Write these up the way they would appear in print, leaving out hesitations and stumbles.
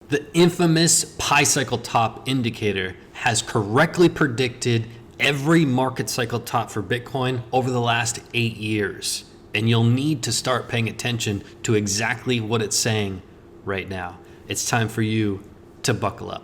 The infamous pi cycle top indicator has correctly predicted every market cycle top for Bitcoin over the last 8 years. And you'll need to start paying attention to exactly what it's saying right now. It's time for you to buckle up.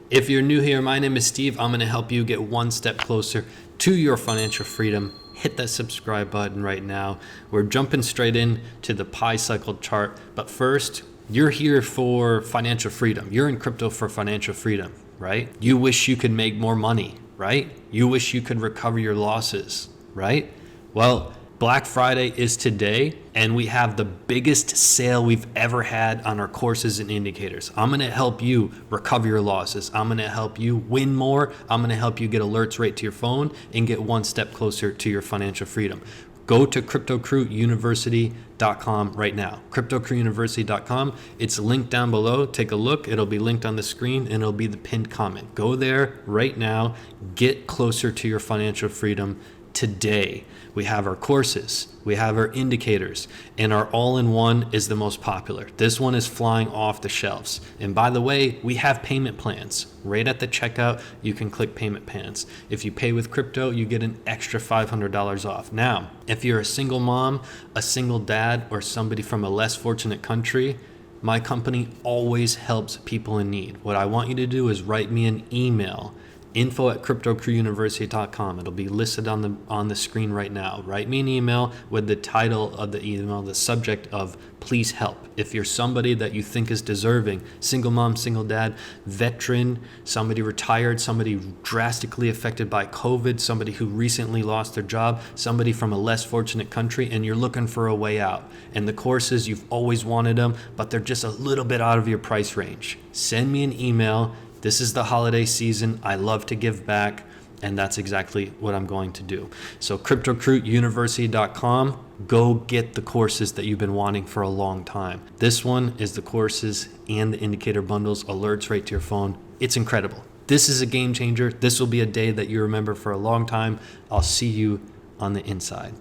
If you're new here, my name is Steve. I'm going to help you get one step closer to your financial freedom. Hit that subscribe button right now. We're jumping straight in to the pi cycle chart. But first, you're here for financial freedom. You're in crypto for financial freedom, right? You wish you could make more money, right? You wish you could recover your losses, right? Well, Black Friday is today, and we have the biggest sale we've ever had on our courses and indicators. I'm going to help you recover your losses. I'm going to help you win more. I'm going to help you get alerts right to your phone and get one step closer to your financial freedom. Go to cryptocrewuniversity.com right now. cryptocrewuniversity.com. It's linked down below. Take a look. It'll be linked on the screen and it'll be the pinned comment. Go there right now. Get closer to your financial freedom today. We have our courses, we have our indicators, and our all-in-one is the most popular. This one is flying off the shelves. And by the way, we have payment plans. Right at the checkout, you can click payment plans. If you pay with crypto, you get an extra $500 off. Now, if you're a single mom, a single dad, or somebody from a less fortunate country, my company always helps people in need. What I want you to do is write me an email, info@cryptocrewuniversity.com. It'll be listed on the screen right now. Write me an email with the title of the email, the subject of please help. If you're somebody that you think is deserving, single mom, single dad, veteran, somebody retired, somebody drastically affected by COVID, somebody who recently lost their job, somebody from a less fortunate country, and you're looking for a way out. And the courses, you've always wanted them, but they're just a little bit out of your price range. Send me an email. This is the holiday season. I love to give back, and that's exactly what I'm going to do. So cryptocrewuniversity.com, go get the courses that you've been wanting for a long time. This one is the courses and the indicator bundles, alerts right to your phone. It's incredible. This is a game changer. This will be a day that you remember for a long time. I'll see you on the inside.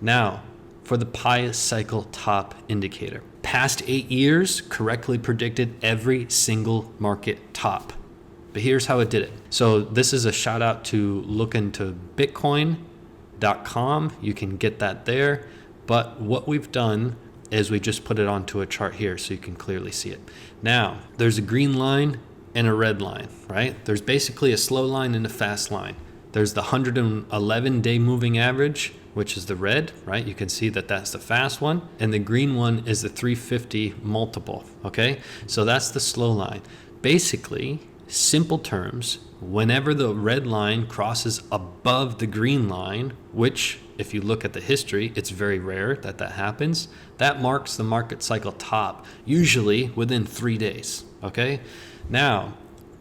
Now, for the pi cycle top indicator. Past 8 years correctly predicted every single market top. But here's how it did it. So this is a shout out to look into bitcoin.com. You can get that there. But what we've done is we just put it onto a chart here so you can clearly see it. Now, there's a green line and a red line, right? There's basically a slow line and a fast line. There's the 111-day moving average, which is the red, right? You can see that that's the fast one. And the green one is the 350 multiple, okay? So that's the slow line. Basically, simple terms, whenever the red line crosses above the green line, which if you look at the history, it's very rare that that happens, that marks the market cycle top, usually within 3 days, okay? Now,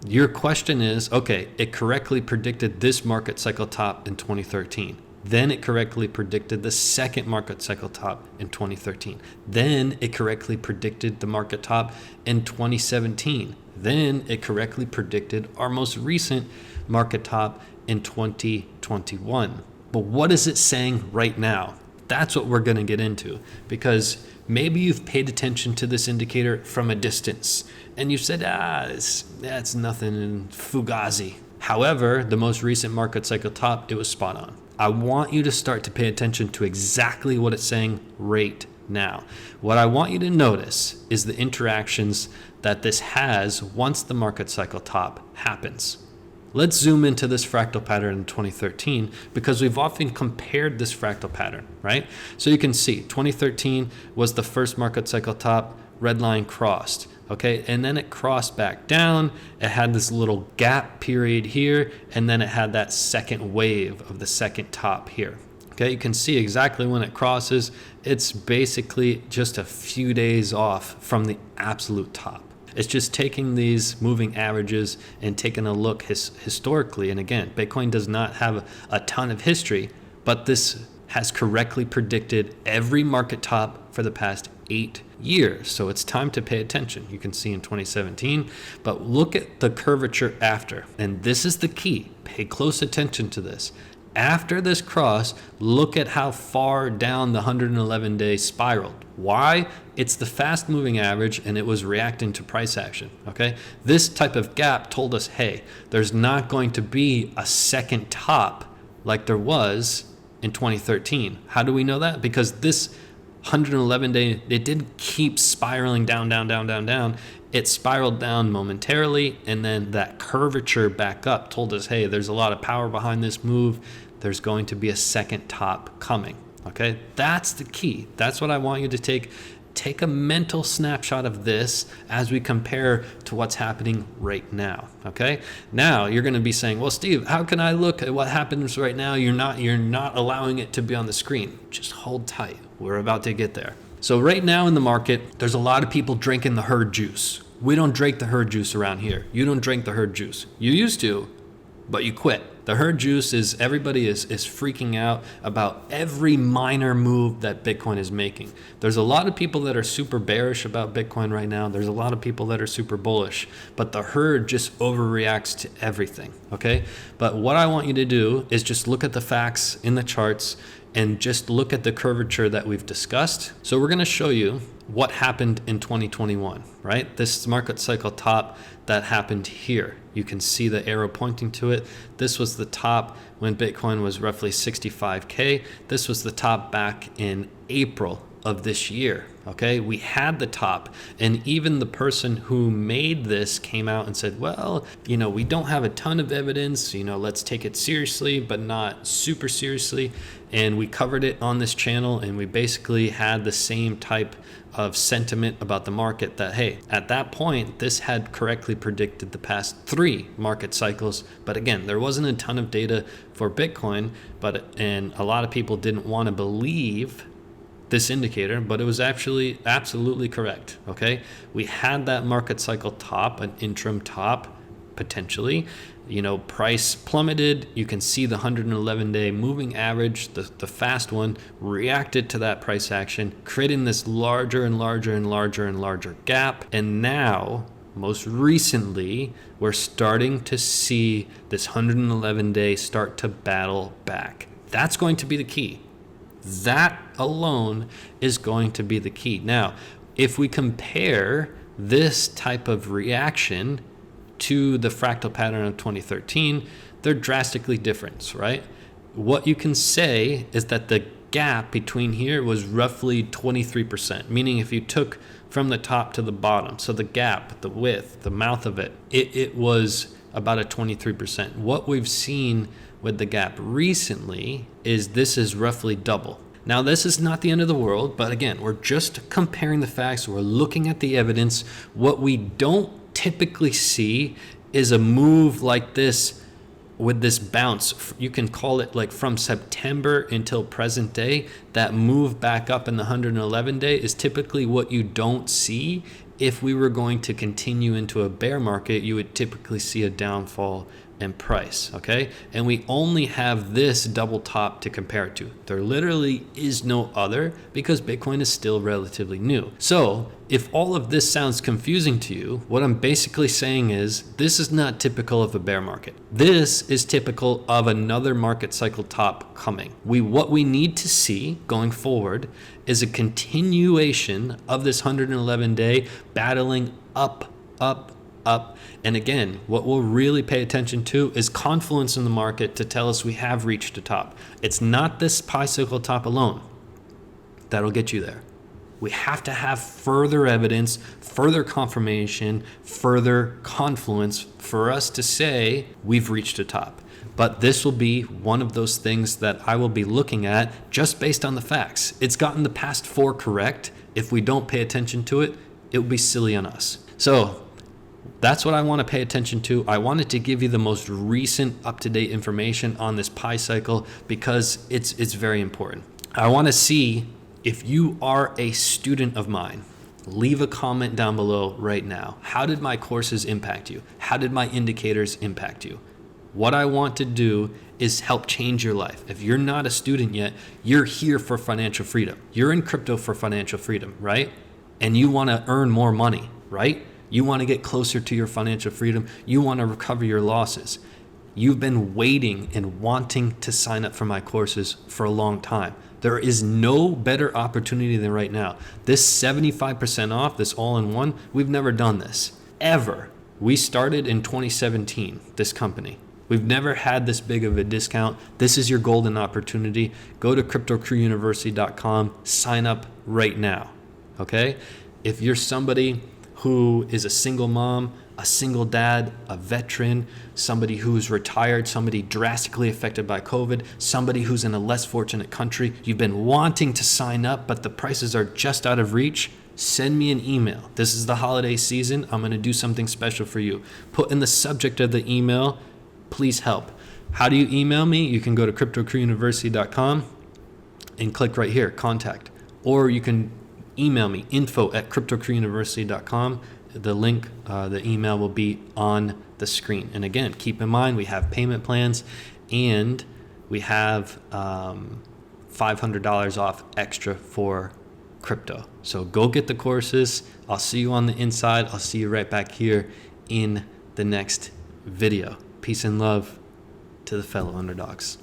your question is, okay, it correctly predicted this market cycle top in 2013. Then it correctly predicted the second market cycle top in 2013. Then it correctly predicted the market top in 2017. Then it correctly predicted our most recent market top in 2021. But what is it saying right now? That's what we're going to get into, because maybe you've paid attention to this indicator from a distance and you said, that's nothing in Fugazi. However, the most recent market cycle top, it was spot on. I want you to start to pay attention to exactly what it's saying right now. What I want you to notice is the interactions that this has once the market cycle top happens. Let's zoom into this fractal pattern in 2013 because we've often compared this fractal pattern, right? So you can see 2013 was the first market cycle top, red line crossed. Okay, and then it crossed back down. It had this little gap period here, and then it had that second wave of the second top here. Okay, you can see exactly when it crosses. It's basically just a few days off from the absolute top. It's just taking these moving averages and taking a look historically. And again, Bitcoin does not have a ton of history, but this has correctly predicted every market top for the past 8 years. So it's time to pay attention. You can see in 2017, but look at the curvature after. And this is the key. Pay close attention to this. After this cross, look at how far down the 111-day spiraled. Why? It's the fast moving average, and it was reacting to price action. Okay, this type of gap told us, hey, there's not going to be a second top like there was in 2013. How do we know that? Because this 111-day, it didn't keep spiraling down. It spiraled down momentarily, and then that curvature back up told us, hey, there's a lot of power behind this move. There's going to be a second top coming. Okay, that's the key. That's what I want you to take a mental snapshot of this as we compare to what's happening right now. Okay, now you're going to be saying, well, Steve, how can I look at what happens right now? You're not allowing it to be on the screen. Just hold tight. We're about to get there. So right now in the market, there's a lot of people drinking the herd juice. We don't drink the herd juice around here. You don't drink the herd juice. You used to, but you quit. The herd juice is everybody is freaking out about every minor move that Bitcoin is making. There's a lot of people that are super bearish about Bitcoin right now. There's a lot of people that are super bullish, but the herd just overreacts to everything, okay? But what I want you to do is just look at the facts in the charts and just look at the curvature that we've discussed. So we're going to show you what happened in 2021, right? This market cycle top that happened here. You can see the arrow pointing to it. This was the top when Bitcoin was roughly 65K. This was the top back in April of this year. Okay, we had the top, and even the person who made this came out and said, well, we don't have a ton of evidence, let's take it seriously, but not super seriously. And we covered it on this channel, and we basically had the same type of sentiment about the market that, hey, at that point, this had correctly predicted the past 3 market cycles. But again, there wasn't a ton of data for Bitcoin, and a lot of people didn't want to believe this indicator, but it was actually absolutely correct. Okay, we had that market cycle top, an interim top potentially. Price plummeted. You can see the 111-day moving average, the fast one, reacted to that price action, creating this larger and larger gap. And now, most recently, we're starting to see this 111-day start to battle back. That's going to be the key. That alone is going to be the key. Now, if we compare this type of reaction to the fractal pattern of 2013, they're drastically different, right? What you can say is that the gap between here was roughly 23%, meaning if you took from the top to the bottom, so the gap, the width, the mouth of it was about a 23%. What we've seen with the gap recently is this is roughly double. Now, this is not the end of the world, but again, we're just comparing the facts. We're looking at the evidence. What we don't typically see is a move like this with this bounce. You can call it like from September until present day. That move back up in the 111 day is typically what you don't see. If we were going to continue into a bear market, you would typically see a downfall in price, okay? And we only have this double top to compare it to. There literally is no other because Bitcoin is still relatively new. So if all of this sounds confusing to you, what I'm basically saying is this is not typical of a bear market. This is typical of another market cycle top coming. What we need to see going forward is a continuation of this 111 day battling up. And again, what we'll really pay attention to is confluence in the market to tell us we have reached a top. It's not this pi cycle top alone that'll get you there. We have to have further evidence, further confirmation, further confluence for us to say we've reached a top. But this will be one of those things that I will be looking at just based on the facts. It's gotten the past 4 correct. If we don't pay attention to it, it would be silly on us. So that's what I want to pay attention to. I wanted to give you the most recent up-to-date information on this pi cycle because it's very important. I want to see if you are a student of mine. Leave a comment down below right now. How did my courses impact you? How did my indicators impact you? What I want to do is help change your life. If you're not a student yet, you're here for financial freedom. You're in crypto for financial freedom, right? And you want to earn more money, right? You want to get closer to your financial freedom. You want to recover your losses. You've been waiting and wanting to sign up for my courses for a long time. There is no better opportunity than right now. This 75% off, this all-in-one, we've never done this, ever. We started in 2017, this company. We've never had this big of a discount. This is your golden opportunity. Go to cryptocrewuniversity.com, sign up right now, okay? If you're somebody who is a single mom, a single dad, a veteran, somebody who's retired, somebody drastically affected by COVID, somebody who's in a less fortunate country, you've been wanting to sign up, but the prices are just out of reach, send me an email. This is the holiday season. I'm going to do something special for you. Put in the subject of the email, please help. How do you email me? You can go to cryptocrewuniversity.com and click right here, contact. Or you can email me, info@cryptocrewuniversity.com. The link, the email will be on the screen. And again, keep in mind, we have payment plans and we have $500 off extra for crypto. So go get the courses. I'll see you on the inside. I'll see you right back here in the next video. Peace and love to the fellow underdogs.